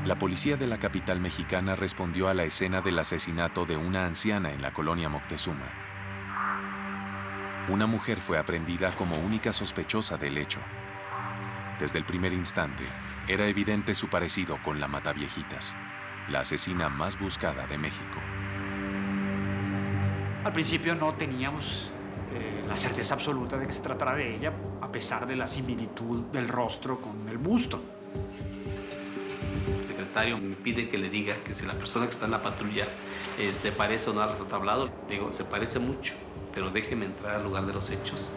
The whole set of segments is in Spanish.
La policía de la capital mexicana respondió a la escena del asesinato de una anciana en la colonia Moctezuma. Una mujer fue aprehendida como única sospechosa del hecho. Desde el primer instante, era evidente su parecido con la Mataviejitas, la asesina más buscada de México. Al principio no teníamos la certeza absoluta de que se tratara de ella, a pesar de la similitud del rostro con el busto. El secretario me pide que le diga que si la persona que está en la patrulla se parece o no al tablado. Digo, se parece mucho, pero déjeme entrar al lugar de los hechos.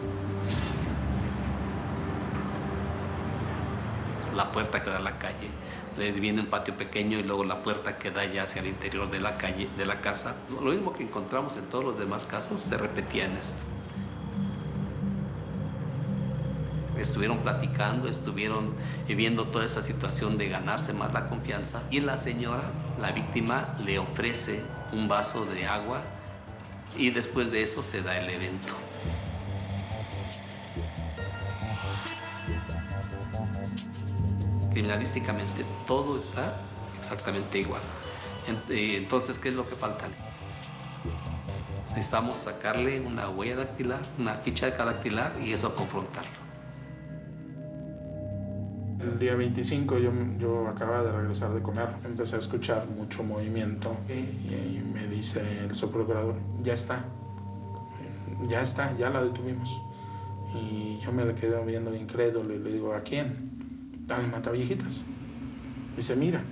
La puerta que da a la calle, le viene un patio pequeño y luego la puerta que da ya hacia el interior de la calle, de la casa. Lo mismo que encontramos en todos los demás casos se repetía en esto. Estuvieron platicando, estuvieron viendo toda esa situación de ganarse más la confianza y la señora, la víctima, le ofrece un vaso de agua y después de eso se da el evento. Criminalísticamente todo está exactamente igual. Entonces, ¿qué es lo que falta? Necesitamos sacarle una huella dactilar, una ficha dactilar y eso confrontarlo. El día 25 yo acababa de regresar de comer, empecé a escuchar mucho movimiento y me dice el subprocurador, ya está, ya la detuvimos. Y yo me le quedé viendo incrédulo y le digo, ¿a quién? Al Mataviejitas. Dice, mira,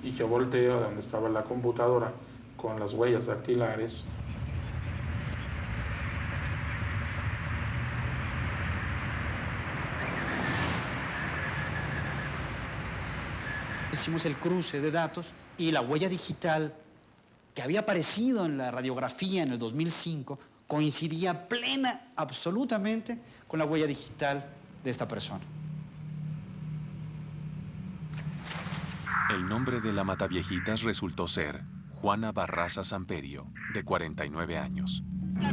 y yo volteo a donde estaba la computadora con las huellas dactilares. Hicimos el cruce de datos y la huella digital que había aparecido en la radiografía en el 2005 coincidía absolutamente con la huella digital de esta persona. El nombre de la Mataviejitas resultó ser Juana Barraza Samperio, de 49 años.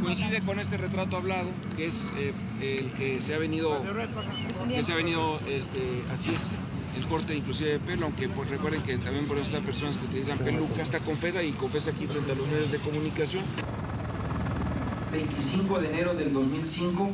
Coincide con este retrato hablado, que es el que se ha venido, así es, el corte inclusive de pelo, aunque pues recuerden que también por estas personas que utilizan peluca, esta confesa aquí frente a los medios de comunicación. 25 de enero del 2005,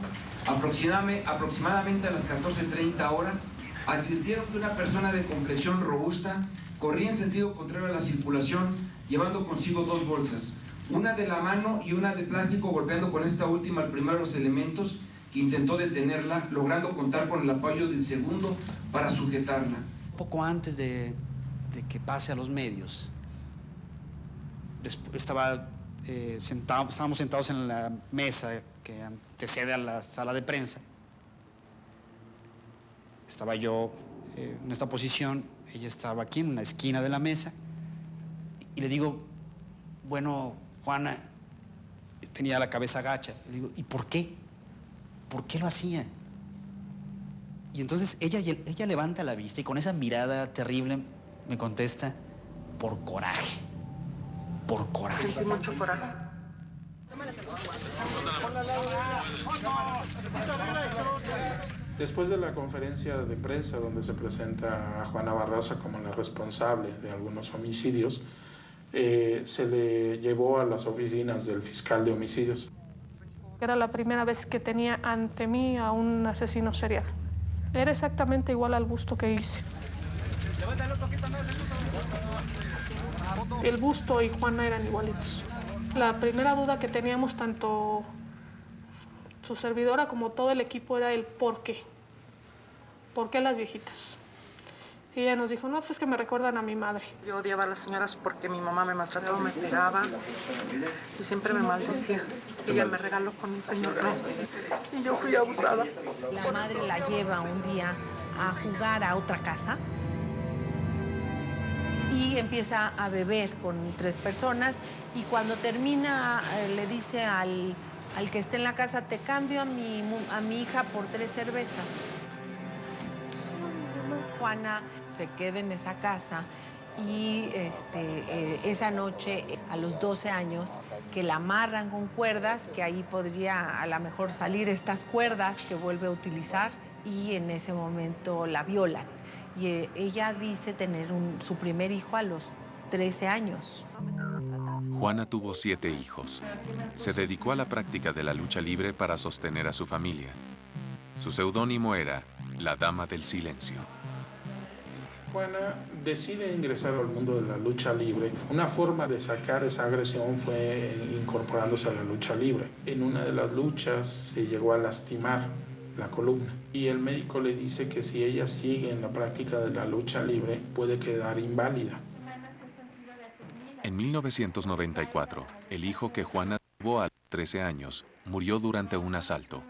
aproximadamente a las 14:30 horas, advirtieron que una persona de complexión robusta corría en sentido contrario a la circulación, llevando consigo dos bolsas, una de la mano y una de plástico, golpeando con esta última al primero de los elementos que intentó detenerla, logrando contar con el apoyo del segundo para sujetarla. Poco antes de que pase a los medios, estábamos sentados en la mesa que antecede a la sala de prensa. Estaba yo en esta posición, ella estaba aquí en una esquina de la mesa y le digo, bueno, Juana, tenía la cabeza agacha. Le digo, ¿y por qué? ¿Por qué lo hacía? Y entonces ella levanta la vista y con esa mirada terrible me contesta, por coraje. Por coraje. Sentí mucho coraje. Después de la conferencia de prensa donde se presenta a Juana Barraza como la responsable de algunos homicidios, se le llevó a las oficinas del fiscal de homicidios. Era la primera vez que tenía ante mí a un asesino serial. Era exactamente igual al busto que hice. El busto y Juana eran igualitos. La primera duda que teníamos tanto su servidora como todo el equipo era el por qué. ¿Por qué las viejitas? Y ella nos dijo, no, pues es que me recuerdan a mi madre. Yo odiaba a las señoras porque mi mamá me maltrataba, me pegaba y siempre me maldecía. Ella me regaló con un señor y yo fui abusada. La madre la lleva un día a jugar a otra casa y empieza a beber con 3 personas y cuando termina le dice al que esté en la casa, te cambio a mi hija por 3 cervezas. Juana se queda en esa casa y esa noche, a los 12 años, que la amarran con cuerdas, que ahí podría a lo mejor salir estas cuerdas que vuelve a utilizar y en ese momento la violan. y ella dice tener su primer hijo a los 13 años. Juana tuvo 7 hijos. Se dedicó a la práctica de la lucha libre para sostener a su familia. Su seudónimo era la Dama del Silencio. Juana decide ingresar al mundo de la lucha libre. Una forma de sacar esa agresión fue incorporándose a la lucha libre. En una de las luchas se llegó a lastimar la columna y el médico le dice que si ella sigue en la práctica de la lucha libre puede quedar inválida. En 1994, el hijo que Juana tuvo a los 13 años murió durante un asalto.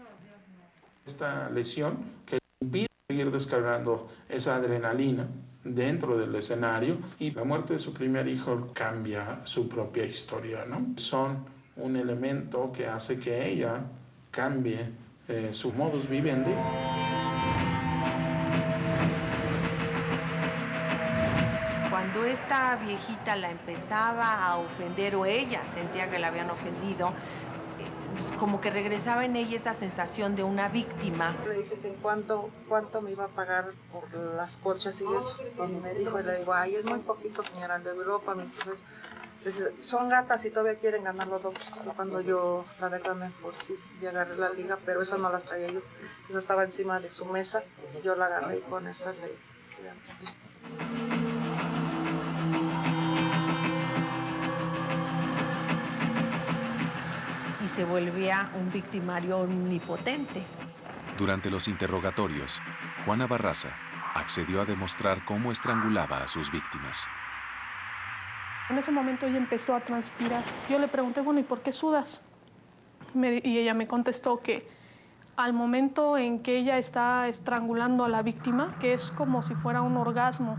Esta lesión que le impide seguir descargando esa adrenalina dentro del escenario, y la muerte de su primer hijo cambia su propia historia, ¿no? Son un elemento que hace que ella cambie su modus vivendi. Cuando esta viejita la empezaba a ofender, o ella sentía que la habían ofendido, como que regresaba en ella esa sensación de una víctima. Le dije que cuánto me iba a pagar por las colchas y eso. Y me dijo, y le digo, ay, es muy poquito, señora, de Europa, mis cosas. Son gatas y todavía quieren ganar los dos. Cuando yo, la verdad, mejor sí, yo agarré la liga, pero esas no las traía yo. Esa estaba encima de su mesa, yo la agarré y con esa le y se volvía un victimario omnipotente. Durante los interrogatorios, Juana Barraza accedió a demostrar cómo estrangulaba a sus víctimas. En ese momento ella empezó a transpirar. Yo le pregunté, bueno, ¿y por qué sudas? Y ella me contestó que al momento en que ella está estrangulando a la víctima, que es como si fuera un orgasmo,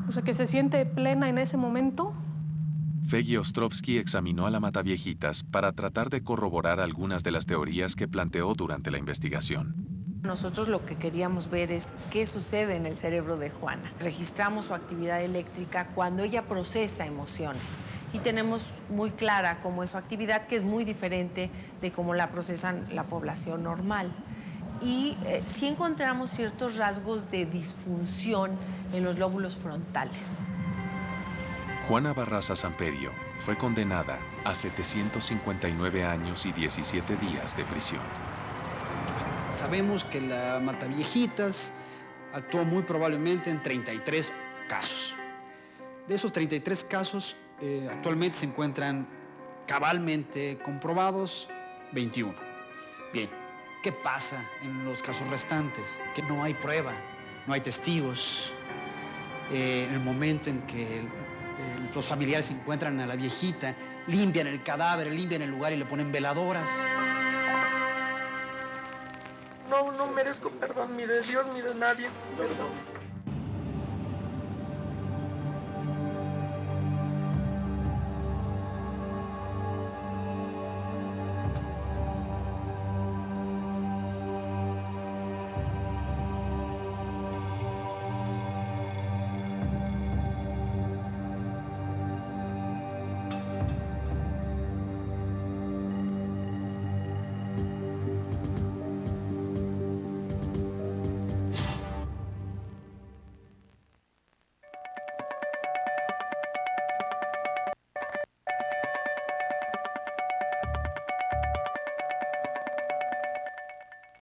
o sea, que se siente plena en ese momento. Feggy Ostrovsky examinó a la Mataviejitas para tratar de corroborar algunas de las teorías que planteó durante la investigación. Nosotros lo que queríamos ver es qué sucede en el cerebro de Juana. Registramos su actividad eléctrica cuando ella procesa emociones y tenemos muy clara cómo es su actividad, que es muy diferente de cómo la procesan la población normal. Y sí encontramos ciertos rasgos de disfunción en los lóbulos frontales. Juana Barraza Samperio fue condenada a 759 años y 17 días de prisión. Sabemos que la Mataviejitas actuó muy probablemente en 33 casos. De esos 33 casos, actualmente se encuentran cabalmente comprobados 21. Bien, ¿qué pasa en los casos restantes? Que no hay prueba, no hay testigos. En el momento en que los familiares encuentran a la viejita, limpian el cadáver, limpian el lugar y le ponen veladoras. No merezco perdón, ni de Dios, ni de nadie. Perdón.